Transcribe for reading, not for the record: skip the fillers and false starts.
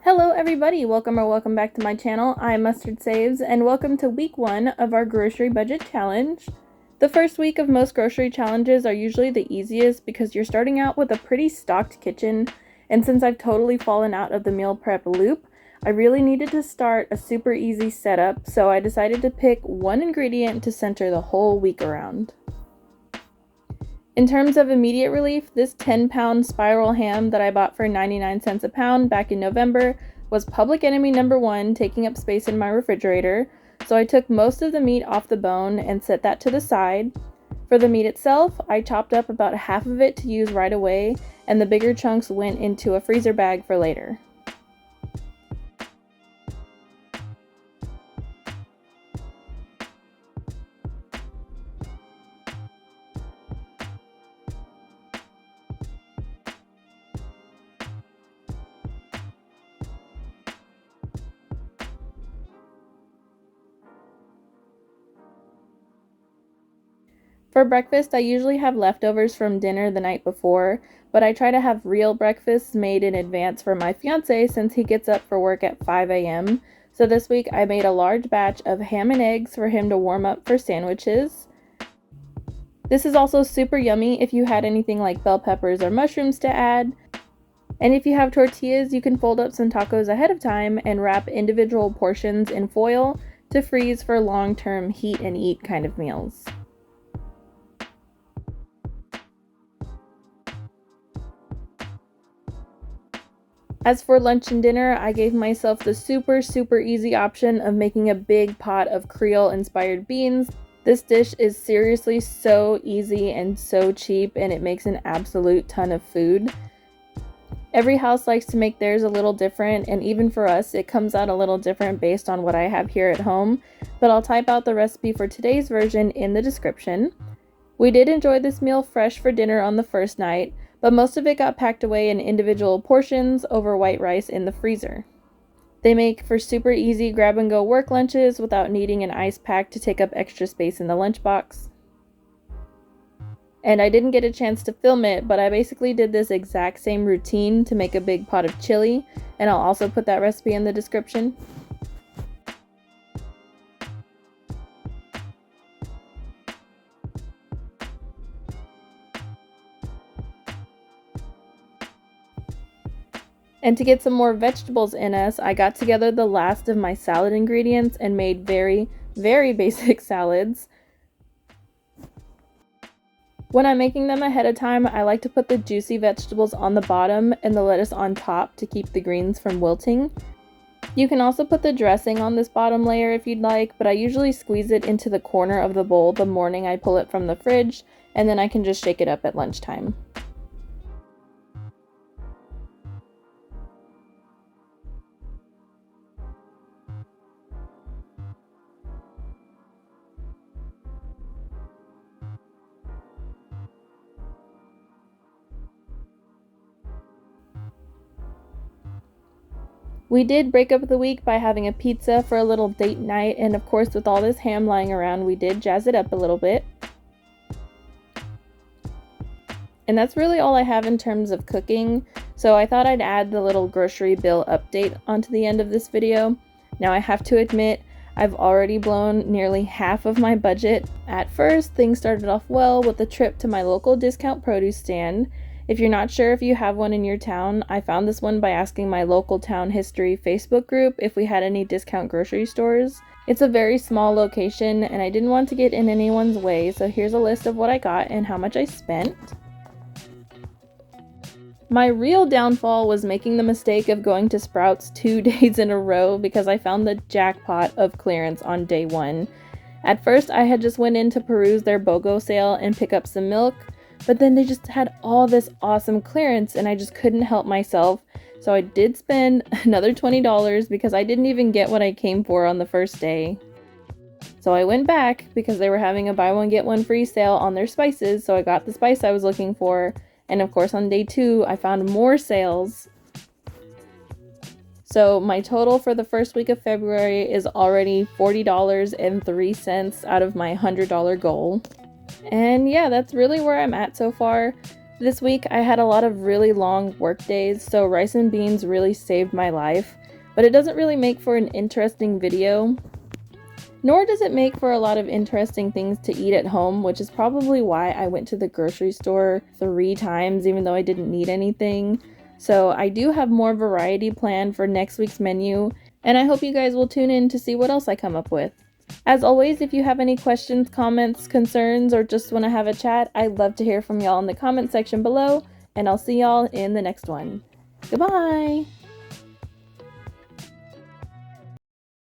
Hello everybody, welcome back to my channel. I'm Mustard Saves and welcome to week 1 of our grocery budget challenge. The first week of most grocery challenges are usually the easiest because you're starting out with a pretty stocked kitchen, and since I've totally fallen out of the meal prep loop, I really needed to start a super easy setup, so I decided to pick one ingredient to center the whole week around. In terms of immediate relief, this 10-pound spiral ham that I bought for 99 cents a pound back in November was public enemy number 1, taking up space in my refrigerator, so I took most of the meat off the bone and set that to the side. For the meat itself, I chopped up about half of it to use right away, and the bigger chunks went into a freezer bag for later. For breakfast, I usually have leftovers from dinner the night before, but I try to have real breakfasts made in advance for my fiance since he gets up for work at 5 a.m. So this week I made a large batch of ham and eggs for him to warm up for sandwiches. This is also super yummy if you had anything like bell peppers or mushrooms to add. And if you have tortillas, you can fold up some tacos ahead of time and wrap individual portions in foil to freeze for long-term heat and eat kind of meals. As for lunch and dinner, I gave myself the super easy option of making a big pot of Creole-inspired beans. This dish is seriously so easy and so cheap, and it makes an absolute ton of food. Every house likes to make theirs a little different, and even for us, it comes out a little different based on what I have here at home, but I'll type out the recipe for today's version in the description. We did enjoy this meal fresh for dinner on the first night, but most of it got packed away in individual portions over white rice in the freezer. They make for super easy grab-and-go work lunches without needing an ice pack to take up extra space in the lunchbox. And I didn't get a chance to film it, but I basically did this exact same routine to make a big pot of chili, and I'll also put that recipe in the description. And to get some more vegetables in us, I got together the last of my salad ingredients and made very basic salads. When I'm making them ahead of time, I like to put the juicy vegetables on the bottom and the lettuce on top to keep the greens from wilting. You can also put the dressing on this bottom layer if you'd like, but I usually squeeze it into the corner of the bowl the morning I pull it from the fridge, and then I can just shake it up at lunchtime. We did break up the week by having a pizza for a little date night, and of course with all this ham lying around, we did jazz it up a little bit. And that's really all I have in terms of cooking, so I thought I'd add the little grocery bill update onto the end of this video. Now I have to admit, I've already blown nearly half of my budget. At first, things started off well with a trip to my local discount produce stand. If you're not sure if you have one in your town, I found this one by asking my local town history Facebook group if we had any discount grocery stores. It's a very small location and I didn't want to get in anyone's way, so here's a list of what I got and how much I spent. My real downfall was making the mistake of going to Sprouts 2 days in a row because I found the jackpot of clearance on day 1. At first I had just went in to peruse their BOGO sale and pick up some milk, but then they just had all this awesome clearance and I just couldn't help myself, so I did spend another $20 because I didn't even get what I came for on the first day. So I went back because they were having a buy one get one free sale on their spices, so I got the spice I was looking for, and of course on day 2 I found more sales. So my total for the first week of February is already $40.03 out of my $100 goal. And yeah, that's really where I'm at so far. This week I had a lot of really long work days, so rice and beans really saved my life, but it doesn't really make for an interesting video. Nor does it make for a lot of interesting things to eat at home, which is probably why I went to the grocery store 3 times even though I didn't need anything. So I do have more variety planned for next week's menu, and I hope you guys will tune in to see what else I come up with. As always, if you have any questions, comments, concerns, or just want to have a chat, I'd love to hear from y'all in the comment section below, and I'll see y'all in the next one. Goodbye!